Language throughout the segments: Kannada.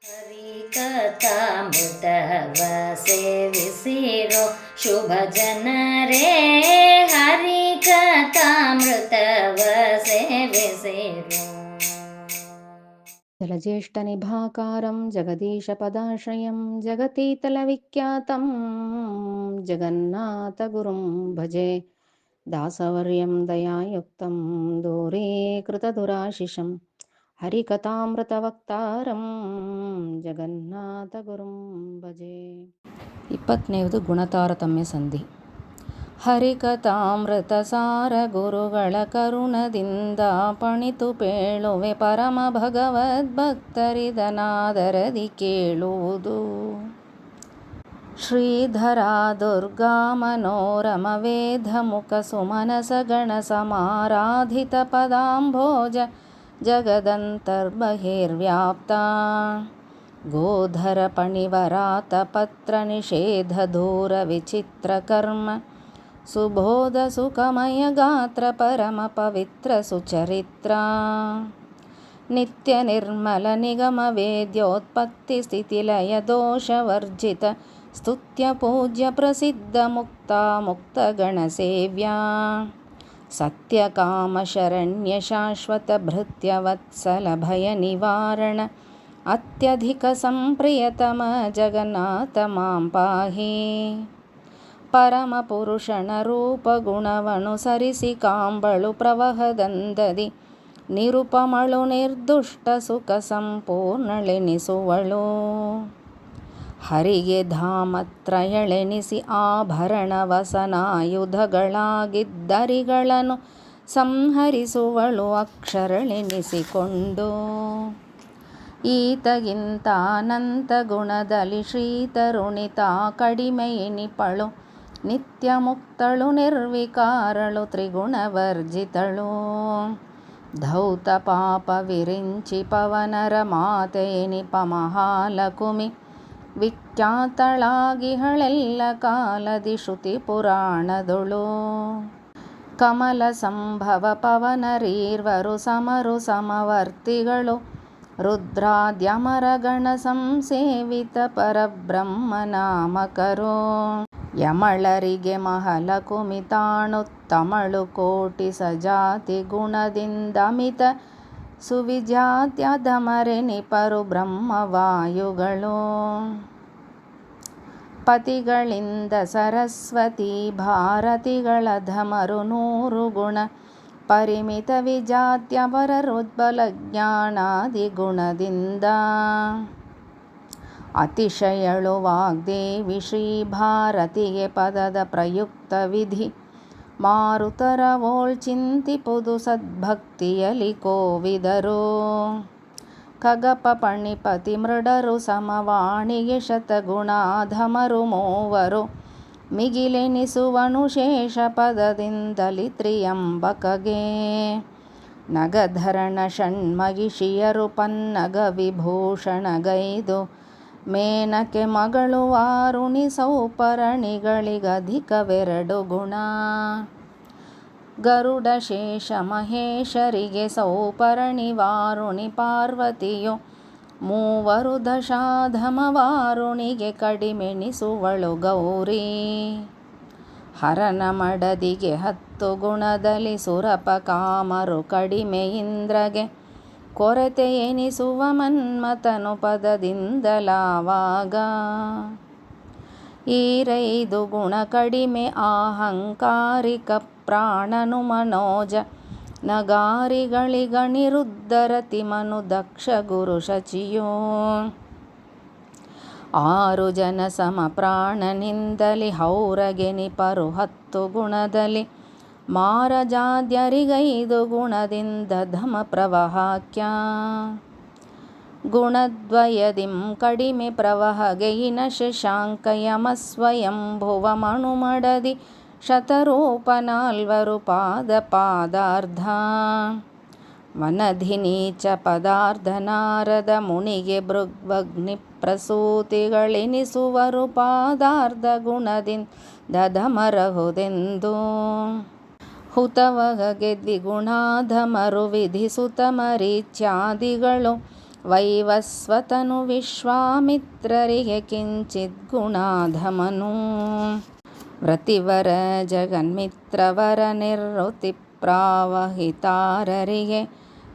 ಹರಿಕಥಾಮೃತವ ಸೇವಿಸಿರೋ ಶುಭ ಜನರೇ, ಹರಿಕಥಾಮೃತವ ಸೇವಿಸಿರೋ. ಜಲಜ್ಯೇಷ್ಠನಿಭಾಕಾರಂ ಜಗದೀಶಪದಾಶ್ರಯಂ ಜಗತೀತಲವಿಖ್ಯಾತಂ ಜಗನ್ನಾಥಗುರುಂ ಭಜೆ. ದಾಸವರ್ಯಂ ದಯಾಯುಕ್ತಂ ದೂರೀಕೃತದುರಾಶಿಷಂ ಹರಿಕಥಾಮೃತವಕ್ತಾರಂ ಜಗನ್ನಾಥಗುರುಂ ಭಜೆ. 20ನೇದು ಗುಣತಾರತಮ್ಯ ಸಂಧಿ. ಹರಿಕಥಾಮೃತ ಸಾರ ಗುರುಗಳ ಕರುಣದಿಂದ ಪಣಿತು ಪೇಳುವೆ ಪರಮ ಭಗವದ್ಭಕ್ತರಿದನಾದರದಿ ಕೇಳುವುದು. ಶ್ರೀಧರ ದುರ್ಗಾ ಮನೋರಮ ವೇದ ಮುಖ ಸುಮನಸ ಗಣ ಸಮಾರಾಧಿತ ಪದಾಂಭೋಜ ಜಗದಂತರ್ಬಹಿರ್ವ್ಯಾಪ್ತ ಗೋಧರ ಪಣಿವರಾತ ಪತ್ರ ನಿಷೇಧ ದೂರ ವಿಚಿತ್ರ ಕರ್ಮ ಸುಬೋಧ ಸುಖಮಯ ಗಾತ್ರ ಪರಮ ಪವಿತ್ರ ಸುಚರಿತ್ರ ನಿತ್ಯ ನಿರ್ಮಲ ನಿಗಮ ವೇದ್ಯೋತ್ಪತ್ತಿ ಸ್ಥಿತಿಲಯ ದೋಷ ವರ್ಜಿತ ಸ್ತುತ್ಯ ಪೂಜ್ಯ ಪ್ರಸಿದ್ಧ ಮುಕ್ತ ಮುಕ್ತ ಗಣ ಸೇವ್ಯ ಸತ್ಯ ಕಾಮ ಶರಣ್ಯ ಶಾಶ್ವತ ಭೃತ್ಯ ವತ್ಸಲ ಭಯ ನಿವಾರಣ ಅತ್ಯಧಿಕ ಸಂಪ್ರಿಯತಮ ಜಗನ್ನಾಥ ಮಾಂ ಪಾಹಿ. ಪರಮ ಪುರುಷನ ರೂಪ ಗುಣವನುಸರಿಸಿ ಕಾಂಬಳು ಪ್ರವಹದಂದದಿ ನಿರುಪಮಳು ನಿರ್ದುಷ್ಟ ಸುಖ ಸಂಪೂರ್ಣಳೆನಿಸುವಳು. ಹರಿಗೆ ಧಾಮತ್ರಯಳೆನಿಸಿ ಆಭರಣ ವಸನಾಯುಧಗಳಾಗಿದ್ದರಿಗಳನ್ನು ಸಂಹರಿಸುವಳು ಅಕ್ಷರಳೆನಿಸಿಕೊಂಡು. ಈತಗಿಂತ ಅನಂತ ಗುಣದಲ್ಲಿ ಶ್ರೀತರುಣಿತ ಕಡಿಮೆ ಎನಿಪಳು ನಿತ್ಯ ಮುಕ್ತಳು ನಿರ್ವಿಕಾರಳು ತ್ರಿಗುಣವರ್ಜಿತಳು. ಧೌತ ಪಾಪ ವಿರಿಂಚಿ ಪವನರ ಮಾತೆ ಎನಿಪ ಮಹಾಲಕುಮಿ ವಿಖ್ಯಾತಳಾಗಿಹಳೆಲ್ಲ ಕಾಲದಿ ಶ್ರುತಿ ಪುರಾಣದೊಳು. ಕಮಲ ಸಂಭವ ಪವನರೀರ್ವರು ಸಮರು ಸಮವರ್ತಿಗಳು ರುದ್ರಾದ್ಯಮರ ಗಣ ಸಂಸೇವಿತ ಪರಬ್ರಹ್ಮನಾಮಕರು. ಯಮಳರಿಗೆ ಮಹಲಕುಮಿ ತಾಣುತ್ತಮಳು ಕೋಟಿ ಸಜಾತಿ ಗುಣದಿಂದಮಿತ ಸುವಿಜಾತ್ಯಧಮರೆನಿಪರು ಬ್ರಹ್ಮವಾಯುಗಳು. ಪತಿಗಳಿಂದ ಸರಸ್ವತಿ ಭಾರತಿಗಳ ಧಮರು 100 ಗುಣ ಪರಿಮಿತ ವಿಜಾತ್ಯವರರುದ್ಬಲ ಜ್ಞಾನಾದಿ ಗುಣದಿಂದ. ಅತಿಶಯಳು ವಾಗ್ದೇವಿ ಶ್ರೀ ಭಾರತಿಗೆ ಪದದ ಪ್ರಯುಕ್ತ ವಿಧಿ ಮಾರುತರ ಚಿಂತಿಪುದು ಸದ್ಭಕ್ತಿಯಲಿ ಕೋವಿದರು. ಖಗಪ ಪಣಿಪತಿ ಮೃಡರು ಸಮವಾಣಿಗೆ ಶತಗುಣಾಧಮರು ಮೂವರು ಮಿಗಿಲೆನಿಸುವನು ಶೇಷ ಪದದಿಂದಲಿ ತ್ರಿಯಂಬಕಗೆ. ನಗಧರಣ ಷಣ್ಮಗಿಷಿಯರು ಪನ್ನಗ ವಿಭೂಷಣಗೈದು ಮೇನಕೆ ಮಗಳು ವಾರುಣಿ ಸೌಪರ್ಣಿಗಳಿಗಧಿಕವೆರಡು ಗುಣ. ಗರುಡ ಶೇಷ ಮಹೇಶರಿಗೆ ಸೌಪರ್ಣಿ ವಾರುಣಿ ಪಾರ್ವತಿಯು ಮೂವರು ದಶಾಧಮ ವಾರುಣಿಗೆ ಕಡಿಮೆನಿಸುವಳು ಗೌರಿ. ಹರನ ಮಡದಿಗೆ 10 ಗುಣದಲ್ಲಿ ಸುರಪ ಕಾಮರು ಕಡಿಮೆ ಇಂದ್ರಗೆ ಕೊರತೆ ಎನಿಸುವ ಮನ್ಮಥನು ಪದದಿಂದಲಾವಾಗ. ಈರೈದು ಗುಣ ಕಡಿಮೆ ಆಹಂಕಾರಿಕ ಪ್ರಾಣನು ಮನೋಜ ನಗಾರಿಗಳಿಗನಿರುದ್ಧರತಿಮನು ದಕ್ಷ ಗುರು ಶಚಿಯೋ. 6 ಜನ ಸಮ ಪ್ರಾಣನಿಂದಲಿ ಹೌರಗೆನಿಪರು 10 ಗುಣದಲ್ಲಿ ಮಾರಜಾದ್ಯರಿಗೈದು ಗುಣದಿಂದ ಧಮ ಪ್ರವಹಾಕ್ಯ. ಗುಣದ್ವಯದಿಂ ಕಡಿಮೆ ಪ್ರವಹಗೆಯಿನ ಶಶಾಂಕ ಯಮ ಸ್ವಯಂಭುವ ಮಣುಮಡದಿ ಶತರೂಪ 4 ಪಾದ ಪಾದಾರ್ಧ. ವನಧಿನೀಚ ಪದಾರ್ಧ ನಾರದ ಮುನಿಗೆ ಭೃಗ್ವಗ್ನಿ ಪ್ರಸೂತಿಗಳೆನಿಸುವರು ಪಾದಾರ್ಧ ಗುಣದಿಂದ ಧಮರಹುದೆಂದು. ಹುತವಗೆ ದ್ವಿಗುಣಾಧಮರು ವಿಧಿಸುತ ಮರೀಚ್ಯಾದಿಗಳು ವೈವಸ್ವತನು ವಿಶ್ವಾಮಿತ್ರರಿಗೆ ಕಿಂಚಿತ್ ಗುಣಾಧಮನು ವ್ರತಿವರ ಜಗನ್ಮಿತ್ರವರ ನಿರ್ವೃತಿ ಪ್ರಾವಹಿತಾರರಿಗೆ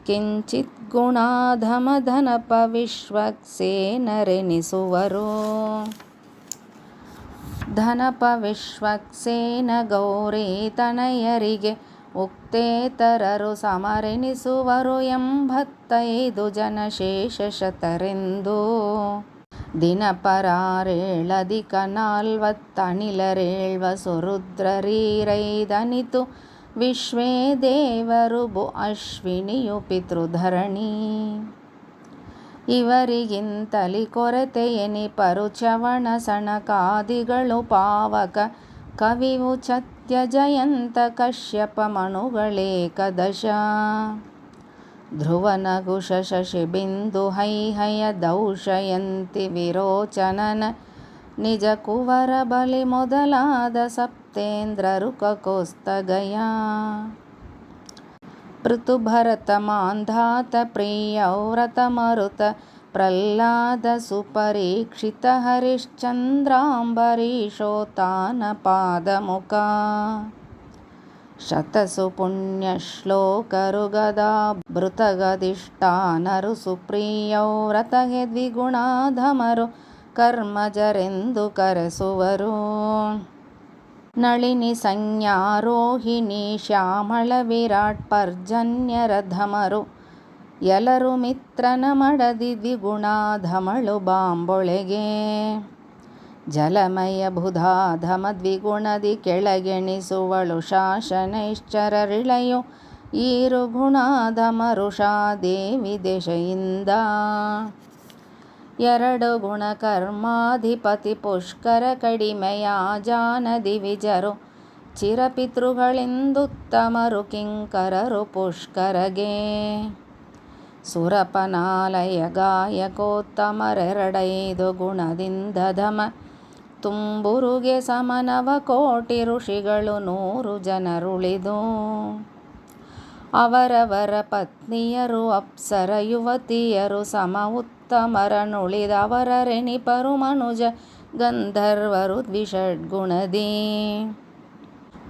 ಕಿಂಚಿತ್ ಗುಣಾಧಮ ಧನಪ ವಿಶ್ವಕ್ಸೇನರೆನಿಸುವರು ಧನಪ ವಿಶ್ವಕ್ಸೇನ ಗೌರಿ ತನಯರಿಗೆ ಉಕ್ತೇತರರು ಸಮರೆನಿಸುವರು 85 ಜನ ಶೇಷಶತರೆಂದು ದಿನಪರಾರೇಳಧಿಕ 40 ಅನಿಲರೇಳ್ವ ಸುರುದ್ರರೀರೈದನಿತು ವಿಶ್ವೇ ದೇವರು ಅಶ್ವಿನಿಯು ಪಿತೃಧರಣಿ ಇವರಿಗಿಂತಲಿ ಕೊರತೆ ಎನಿಪರು ಚವಣ ಸಣಕಾದಿಗಳು ಪಾವಕ ಕವಿವು ಚತ್ಯ ಜಯಂತ ಕಶ್ಯಪ ಮಣುಗಳೇಕದಶ ಧ್ರುವನಗುಷ ಶಶಿಬಿಂದು ಹೈಹಯ ದೌಶಯಂತಿ ವಿರೋಚನನ ನಿಜ ಕುವರ ಬಲಿ ಮೊದಲಾದ ಸಪ್ತೇಂದ್ರರು ಕಕೋಸ್ತಗಯ ಪೃಥುಭರತ ಮಾಂಧಾತ ಪ್ರಿಯವ್ರತ ಮರುತ ಪ್ರಹ್ಲಾದ ಸುಪರೀಕ್ಷಿತ ಹರಿಶ್ಚಂದ್ರಾಂಬರೀಶೋತಾನಪಾದಮುಖ ಶತಸು ಪುಣ್ಯಶ್ಲೋಕರು ಗದಾಭೃತಗದಿಷ್ಟಾನರು ಸುಪ್ರಿಯವ್ರತಗೆ ದ್ವಿಗುಣಾಧಮರು ಕರ್ಮಜರೆಂದು ಕರೆಸುವರು ನಳಿನಿ ಸಂಜ್ಞಾರೋಹಿಣಿ ಶ್ಯಾಮಳ ವಿರಾಟ್ ಪರ್ಜನ್ಯರಧಮರು ಯಲರು ಮಿತ್ರನ ಮಡದಿ ದ್ವಿಗುಣಾಧಮಳು ಬಾಂಬೊಳೆಗೆ ಜಲಮಯ ಬುಧಾಧಮ ದ್ವಿಗುಣದಿ ಕೆಳಗೆಣಿಸುವಳು ಶಾಸನೈಶ್ಚರರಿಳೆಯು ಈರು ಗುಣಾಧಮರುಷಾದೇವಿ ದೆಶೆಯಿಂದ 2 ಗುಣ ಕರ್ಮಾಧಿಪತಿ ಪುಷ್ಕರ ಕಡಿಮೆಯ ಜಾನದಿ ವಿಜರು ಚಿರಪಿತೃಗಳೆಂದುತ್ತಮರು ಕಿಂಕರರು ಪುಷ್ಕರಗೆ ಸುರಪನಾಲಯ ಗಾಯಕೋತ್ತಮರೆರಡೈದು ಗುಣದಿಂದ ಧಮ ತುಂಬುರುಗೆ ಸಮನವ ಕೋಟಿ ಋಷಿಗಳು 100 ಜನರುಳಿದು ಅವರವರ ಪತ್ನಿಯರು ಅಪ್ಸರ ಯುವತಿಯರು ಸಮ ಉತ್ತಮರನುಳಿದವರರೆನಿಪರು ಮನುಜ ಗಂಧರ್ವರು ದ್ವಿಷಡ್ಗುಣದಿ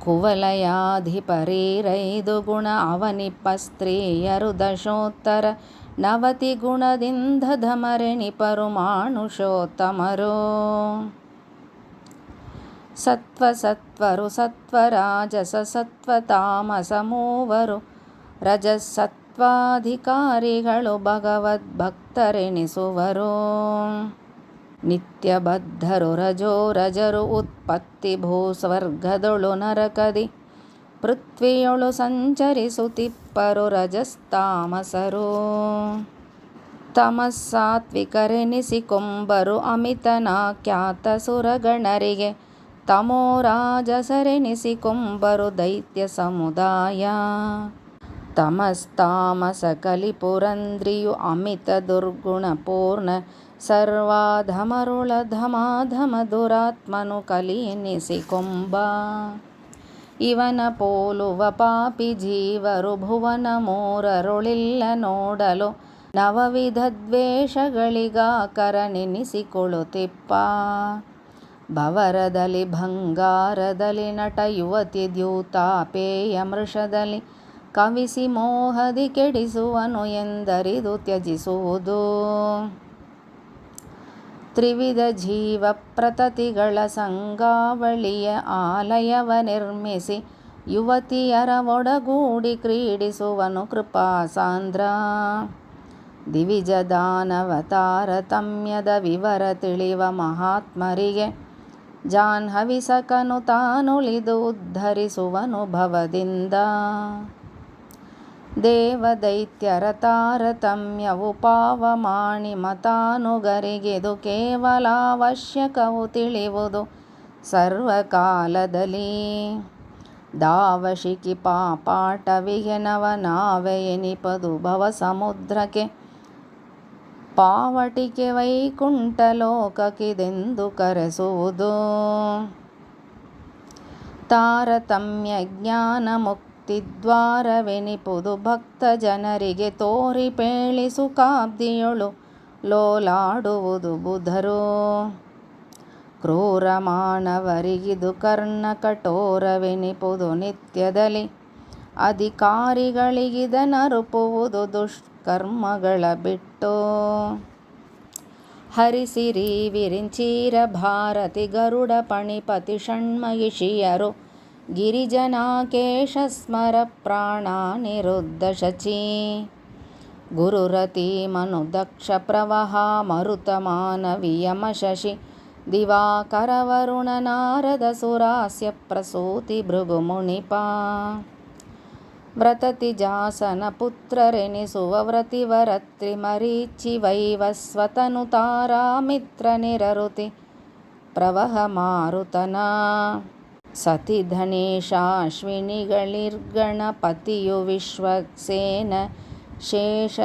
ಕುವಲಯಾಧಿಪರೀರೈದು ಗುಣ ಅವನಿಪ ಸ್ತ್ರೀಯರು ದಶೋತ್ತರ 90 ಗುಣದಿಂದ ಧಮರೆನಿಪರು ಮಾನುಷೋತ್ತಮರು ಸತ್ವಸತ್ವರು ಸತ್ವರಾಜಸ ಸತ್ವತಾಮಸ ಮೂವರು ರಜಸತ್ವಾಧಿಕಾರಿಗಳು ಭಗವದ್ಭಕ್ತರೆನಿಸುವರು ನಿತ್ಯಬದ್ಧರು ರಜೋರಜರು ಉತ್ಪತ್ತಿ ಭೂಸ್ವರ್ಗದೊಳು ನರಕದಿ ಪೃಥ್ವಿಯೊಳು ಸಂಚರಿಸುತ್ತಿಪ್ಪರು ರಜಸ್ತಾಮಸರು ತಮಸ್ಸಾತ್ವಿಕರೆನಿಸಿಕೊಂಬರು ಅಮಿತನಾಖ್ಯಾತ ಸುರಗಣರಿಗೆ ತಮೋರಾಜಸರೆನಿಸಿಕೊಂಬರು ದೈತ್ಯ ಸಮುದಾಯ ತಮಸ್ತಾಮಸ ಕಲಿಪುರಂದ್ರಿಯು ಅಮಿತ ದುರ್ಗುಣ ಪೂರ್ಣ ಸರ್ವಾಧಮರುಳ ಧಮಾಧಮ ದುರಾತ್ಮನು ಕಲಿ ಎನಿಸಿಕೊಂಬ ಇವನ ಪೋಲುವ ಪಾಪಿ ಜೀವರು ಭುವನ ಮೂರರೊಳಿಲ್ಲ ನೋಡಲು ನವವಿಧ ದ್ವೇಷಗಳಿಗಾಕರ ನೆನಿಸಿಕೊಳ್ಳುತ್ತಿಪ್ಪ ಭವರದಲ್ಲಿ ಭಂಗಾರದಲ್ಲಿ ನಟ ಯುವತಿ ದ್ಯೂತಾಪೇಯ ಮೃಷದಲ್ಲಿ ಕವಿಸಿ ಮೋಹದಿ ಕೆಡಿಸುವನು ಎಂದರಿದು ತ್ಯಜಿಸುವುದು ತ್ರಿವಿಧ ಜೀವ ಪ್ರತತಿಗಳ ಸಂಗಾವಳಿಯ ಆಲಯವ ನಿರ್ಮಿಸಿ ಯುವತಿಯರ ಒಡಗೂಡಿ ಕ್ರೀಡಿಸುವನು ಕೃಪಾಸಾಂದ್ರ ದಿವಿಜ ದಾನವ ತಾರತಮ್ಯದ ವಿವರ ತಿಳಿವ ಮಹಾತ್ಮರಿಗೆ ಜಾಹ್ನವಿಸಕನು ತಾನುಳಿದು ಉದ್ಧರಿಸುವನು ಭವದಿಂದ ದೇವದೈತ್ಯರ ತಾರತಮ್ಯವು ಪಾವಮಾಣಿ ಮತಾನುಗರಿಗೆದು ಕೇವಲ ಅವಶ್ಯಕವು ತಿಳಿಯುವುದು ಸರ್ವಕಾಲದಲ್ಲಿ ದಾವಶಿಕಿ ಪಾಪಾಟವಿಗೆ ನವನಾವೆ ಎನಿಪದು ಭವ ಸಮುದ್ರಕ್ಕೆ ಪಾವಟಿಕೆ ವೈಕುಂಠ ಲೋಕಕ್ಕಿದೆಂದು ಕರೆಸುವುದು ತಾರತಮ್ಯ ಜ್ಞಾನ ಮುಕ್ತ ಮುಕ್ತಿದ್ವಾರವೆನಿಪುದು ಭಕ್ತ ಜನರಿಗೆ ತೋರಿ ಪೇಳಿಸು ಕಾಬ್ದಿಯೊಳು ಲೋಲಾಡುವುದು ಬುಧರು. ಕ್ರೂರ ಮಾನವರಿಗಿದು ಕರ್ಣ ಕಠೋರವೆನಿಪುದು ನಿತ್ಯದಲ್ಲಿ ಅಧಿಕಾರಿಗಳಿಗಿದನರುಪುವುದು ದುಷ್ಕರ್ಮಗಳ ಬಿಟ್ಟು. ಹರಿಸಿರಿ ವಿರಿಂಚೀರ ಭಾರತಿ ಗರುಡ ಪಣಿಪತಿ ಷಣ್ಮಹಿಷಿಯರು ಗಿರಿಜನಾಕೇಶ ಸ್ಮರ ಪ್ರಾಣ ನಿರುದ್ಧ ಶಚಿ. ಗುರುರತಿ ಮನು ದಕ್ಷ ಪ್ರವಹ ಮರುತ ಮಾನವಿಯ ಶಶಿ ದಿವಾಕರ ವರುಣ ನಾರದ ಸುರಾಸ್ಯ ಪ್ರಸೂತಿ ಭೃಗು ಮುನಿಪ. ವ್ರತತಿ ಜಾಸನ ಪುತ್ರರೆನಿಸುವ ವ್ರತಿವರತ್ರಿ ಮರೀಚಿ ವೈವಸ್ವತನು ತಾರಾ ಮಿತ್ರ ನಿರರುತಿ ಪ್ರವಹ ಮಾರುತನ. ಸತಿ ಧನೇಶಾಶ್ವಿನಿಗಳಿರ್ಗಣಪತಿಯು ವಿಶ್ವಕ್ಸೇನ ಶೇಷ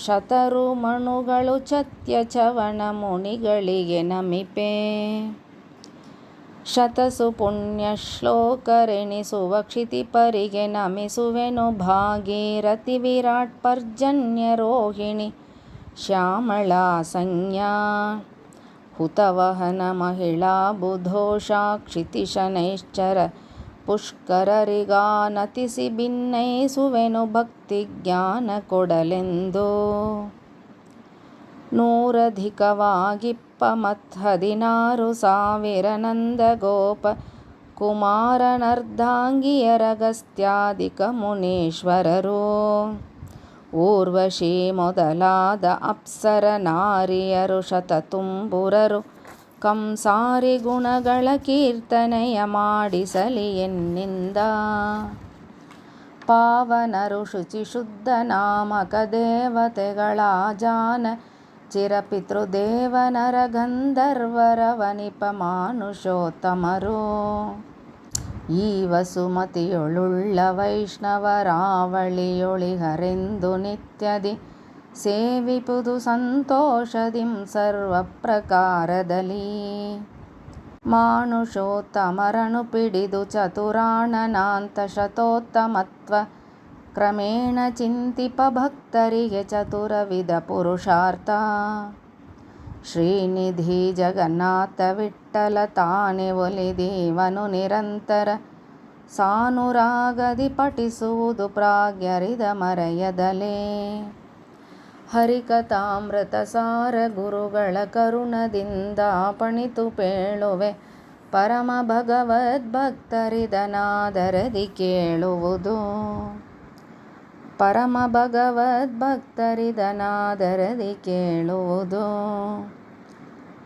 ಶತರು ಮಣುಗಳು ಚತ್ಯ ಚವಣ ಮುನಿಗಳಿಗೆ ನಮಿಪೆ. ಶತಸು ಪುಣ್ಯ ಶ್ಲೋಕರೆನಿಸುವ ಕ್ಷಿತಿಪರಿಗೆ ನಮಿಸುವೆನು ಭಾಗೀರಥಿ ವಿರಾಟ್ ಪರ್ಜನ್ಯ ರೋಹಿಣಿ ಶ್ಯಾಮಳಾ ಸಂಜ್ಞಾ. ಹುತವಹನ ಮಹಿಳಾ ಬುಧೋಷಾ ಕ್ಷಿತಿಶನೈಶ್ಚರ ಪುಷ್ಕರರಿಗಾನತಿಸಿ ಭಿನ್ನೈಸುವೆನು ಭಕ್ತಿ ಜ್ಞಾನ ಕೊಡಲೆಂದು. ನೂರಧಿಕವಾಗಿಪ್ಪ ಮತ್ 16,000 ನಂದಗೋಪ ಕುಮಾರನರ್ಧಾಂಗಿಯರಗಸ್ತ್ಯಾದಿಕ ಮುನೀಶ್ವರರು. ಊರ್ವಶಿ ಮೊದಲಾದ ಅಪ್ಸರ ನಾರಿಯರು ಶತತುಂಬುರರು ಕಂಸಾರಿ ಗುಣಗಳ ಕೀರ್ತನೆಯ ಮಾಡಿಸಲಿ ಎನ್ನಿಂದ. ಪಾವನರು ಶುಚಿ ಶುದ್ಧ ನಾಮಕ ದೇವತೆಗಳ ಜಾನ ಚಿರಪಿತೃದೇವನರ ಗಂಧರ್ವರ ವನಿಪ ಮಾನುಷೋತ್ತಮರು. ಈ ವಸುಮತಿಯೊಳುಳ್ಳ ವೈಷ್ಣವರಾವಳಿಯೊಳಿಹರೆಂದು ನಿತ್ಯದಿ ಸೇವಿಪುದು ಸಂತೋಷದಿಂ ಸರ್ವ ಪ್ರಕಾರದಲ್ಲಿ. ಮಾನುಷೋತ್ತಮರನು ಪಿಡಿದು ಚತುರಾಣನಾಂತ ಶತೋತ್ತಮತ್ವ ಕ್ರಮೇಣ ಚಿಂತಿಪ ಭಕ್ತರಿಗೆ ಚತುರವಿಧ ಪುರುಷಾರ್ಥ. ಶ್ರೀನಿಧಿ ಜಗನ್ನಾಥ ವಿಠ್ಠಲ ತಾನೆ ಒಲಿದೀವನು ನಿರಂತರ ಸಾನುರಾಗದಿ ಪಠಿಸುವುದು ಪ್ರಾಜ್ಞರಿದ ಮರೆಯದಲೇ. ಹರಿಕಥಾಮೃತ ಸಾರ ಗುರುಗಳ ಕರುಣದಿಂದ ಪಣಿತು ಪೇಳುವೆ ಪರಮ ಭಗವದ್ಭಕ್ತರಿದನಾದರದಿ ಕೇಳುವುದು. ಪರಮ ಭಗವದ್ಭಕ್ತರಿದನಾದರದಿ ಕೇಳುವುದು.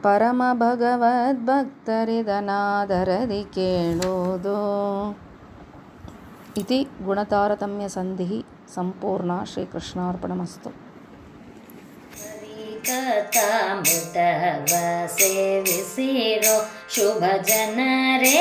ಪರಮ ಭಗವದ್ಭಕ್ತರಿದನಾದರದಿ ಕೇಳುವುದು. ಇತಿ ಗುಣತಾರತಮ್ಯ ಸಂಧಿಃ ಸಂಪೂರ್ಣ. ಶ್ರೀಕೃಷ್ಣಾರ್ಪಣಮಸ್ತು. ಹರಿಕಥಾಮೃತವ ಸೇವಿಸಿರೋ ಶುಭ ಜನರೇ